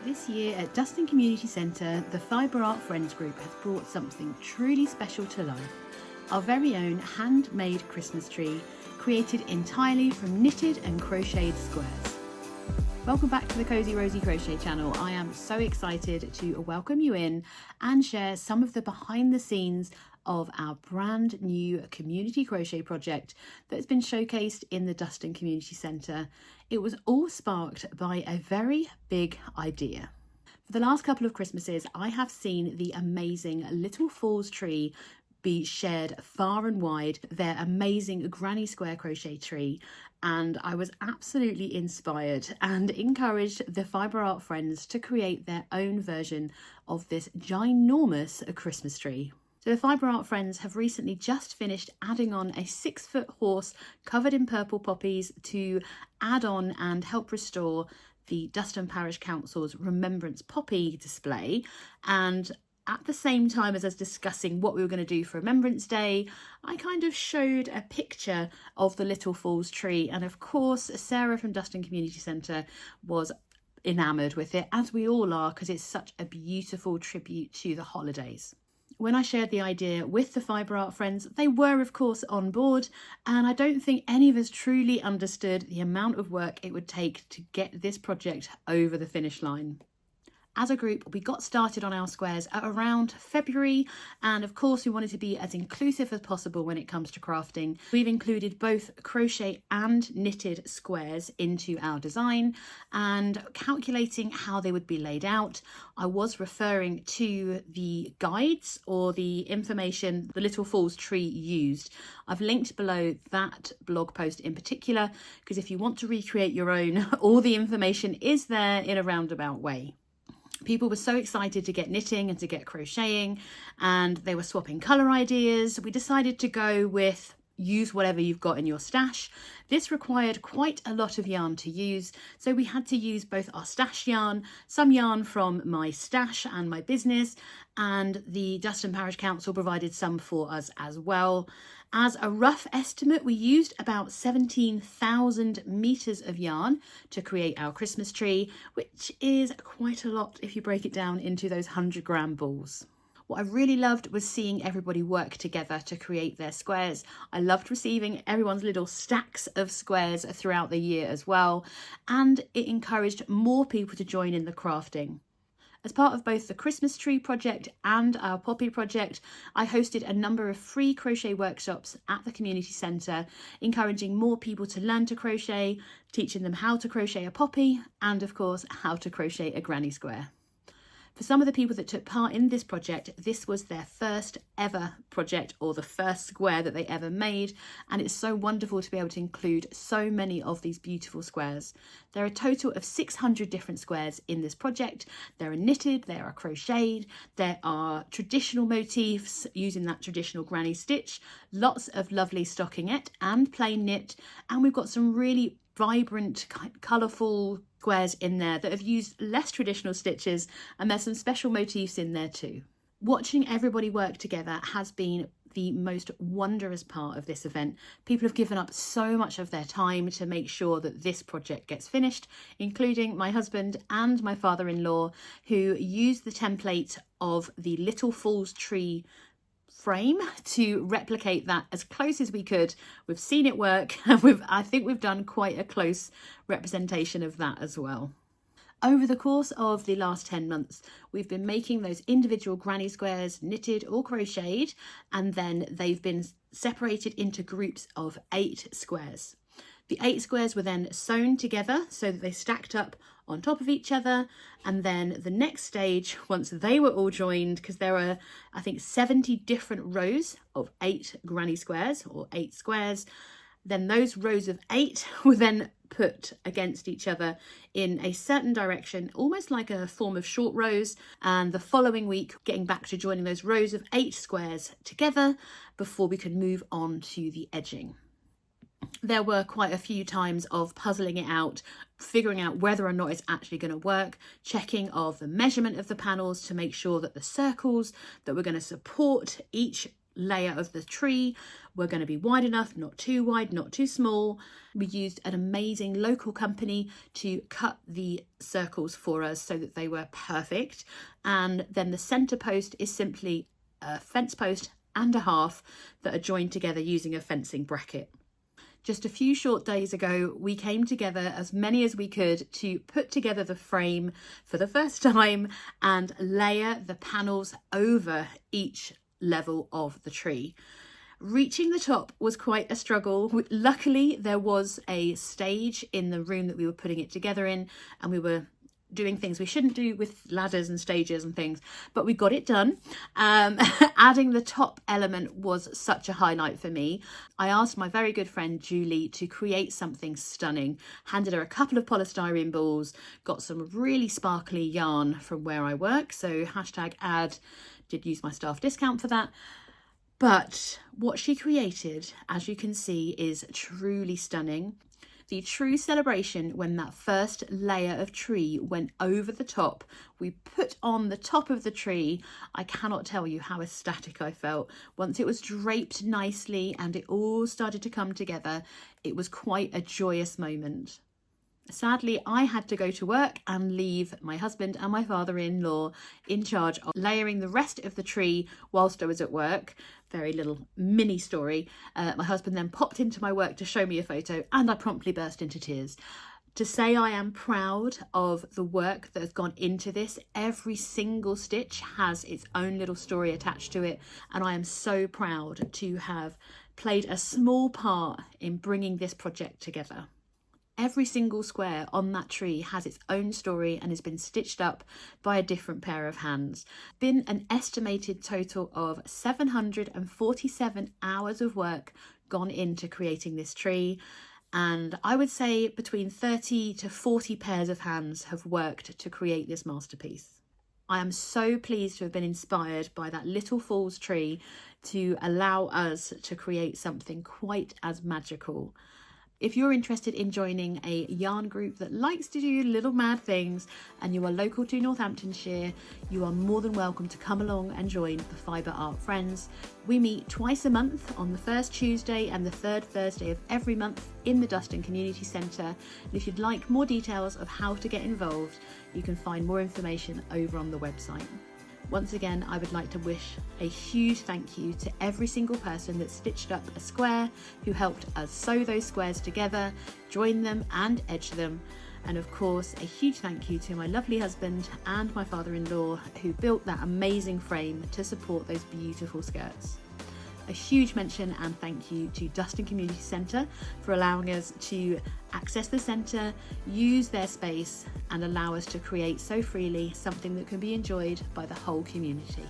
This year at Duston Community Centre, the Fibre Art Friends group has brought something truly special to life. Our very own handmade Christmas tree, created entirely from knitted and crocheted squares. Welcome back to the Cosy Rosy Crochet channel. I am so excited to welcome you in and share some of the behind the scenes of our brand new community crochet project that's been showcased in the Duston Community Centre. It was all sparked by a very big idea. For the last couple of Christmases, I have seen the amazing Little Falls tree be shared far and wide, their amazing granny square crochet tree, and I was absolutely inspired and encouraged the Fibre Art Friends to create their own version of this ginormous Christmas tree. So the Fibre Art Friends have recently just finished adding on a 6-foot horse covered in purple poppies to add on and help restore the Duston Parish Council's Remembrance Poppy display. And at the same time as I was discussing what we were going to do for Remembrance Day, I kind of showed a picture of the Little Falls tree. And of course, Sarah from Duston Community Centre was enamoured with it, as we all are, because it's such a beautiful tribute to the holidays. When I shared the idea with the Fibre Art Friends, they were of course on board, and I don't think any of us truly understood the amount of work it would take to get this project over the finish line. As a group, we got started on our squares at around February, and of course we wanted to be as inclusive as possible when it comes to crafting. We've included both crochet and knitted squares into our design, and calculating how they would be laid out, I was referring to the guides or the information the Little Falls tree used. I've linked below that blog post in particular, because if you want to recreate your own, all the information is there in a roundabout way. People were so excited to get knitting and to get crocheting, and they were swapping colour ideas. We decided to go with use whatever you've got in your stash. This required quite a lot of yarn to use, so we had to use both our stash yarn, some yarn from my stash and my business, and the Duston Parish Council provided some for us as well. As a rough estimate, we used about 17,000 metres of yarn to create our Christmas tree, which is quite a lot if you break it down into those 100-gram balls. What I really loved was seeing everybody work together to create their squares. I loved receiving everyone's little stacks of squares throughout the year as well, and it encouraged more people to join in the crafting. As part of both the Christmas tree project and our poppy project, I hosted a number of free crochet workshops at the community centre, encouraging more people to learn to crochet, teaching them how to crochet a poppy, and of course, how to crochet a granny square. For some of the people that took part in this project, this was their first ever project or the first square that they ever made, and it's so wonderful to be able to include so many of these beautiful squares. There are a total of 600 different squares in this project. There are knitted, there are crocheted, there are traditional motifs using that traditional granny stitch, lots of lovely stockinette and plain knit, and we've got some really vibrant, colourful squares in there that have used less traditional stitches, and there's some special motifs in there too. Watching everybody work together has been the most wondrous part of this event. People have given up so much of their time to make sure that this project gets finished, including my husband and my father-in-law, who used the template of the Little Falls tree frame to replicate that as close as we could. We've seen it work, and I think we've done quite a close representation of that as well. Over the course of the last 10 months, we've been making those individual granny squares knitted or crocheted, and then they've been separated into groups of 8 squares. The 8 squares were then sewn together so that they stacked up on top of each other, and then the next stage, once they were all joined, because there are I think 70 different rows of 8 granny squares or 8 squares, then those rows of 8 were then put against each other in a certain direction, almost like a form of short rows, and the following week getting back to joining those rows of 8 squares together before we could move on to the edging. There were quite a few times of puzzling it out, figuring out whether or not it's actually going to work, checking of the measurement of the panels to make sure that the circles that were going to support each layer of the tree were going to be wide enough, not too wide, not too small. We used an amazing local company to cut the circles for us so that they were perfect. And then the centre post is simply a fence post and a half that are joined together using a fencing bracket. Just a few short days ago, we came together as many as we could to put together the frame for the first time and layer the panels over each level of the tree. Reaching the top was quite a struggle. Luckily, there was a stage in the room that we were putting it together in, and we were doing things we shouldn't do with ladders and stages and things, but we got it done. Adding the top element was such a highlight for me. I asked my very good friend Julie to create something stunning, handed her a couple of polystyrene balls, got some really sparkly yarn from where I work, so #ad, did use my staff discount for that. But what she created, as you can see, is truly stunning. The true celebration when that first layer of tree went over the top, we put on the top of the tree. I cannot tell you how ecstatic I felt. Once it was draped nicely and it all started to come together, it was quite a joyous moment. Sadly, I had to go to work and leave my husband and my father-in-law in charge of layering the rest of the tree whilst I was at work. Very little mini story. My husband then popped into my work to show me a photo and I promptly burst into tears. To say I am proud of the work that has gone into this. Every single stitch has its own little story attached to it, and I am so proud to have played a small part in bringing this project together. Every single square on that tree has its own story and has been stitched up by a different pair of hands. Been an estimated total of 747 hours of work gone into creating this tree, and I would say between 30 to 40 pairs of hands have worked to create this masterpiece. I am so pleased to have been inspired by that little fool's tree to allow us to create something quite as magical. If you're interested in joining a yarn group that likes to do little mad things and you are local to Northamptonshire, you are more than welcome to come along and join the Fibre Art Friends. We meet twice a month on the first Tuesday and the third Thursday of every month in the Duston Community Centre. And if you'd like more details of how to get involved, you can find more information over on the website. Once again, I would like to wish a huge thank you to every single person that stitched up a square, who helped us sew those squares together, join them and edge them. And of course, a huge thank you to my lovely husband and my father-in-law who built that amazing frame to support those beautiful skirts. A huge mention and thank you to Duston Community Centre for allowing us to access the centre, use their space and allow us to create so freely something that can be enjoyed by the whole community.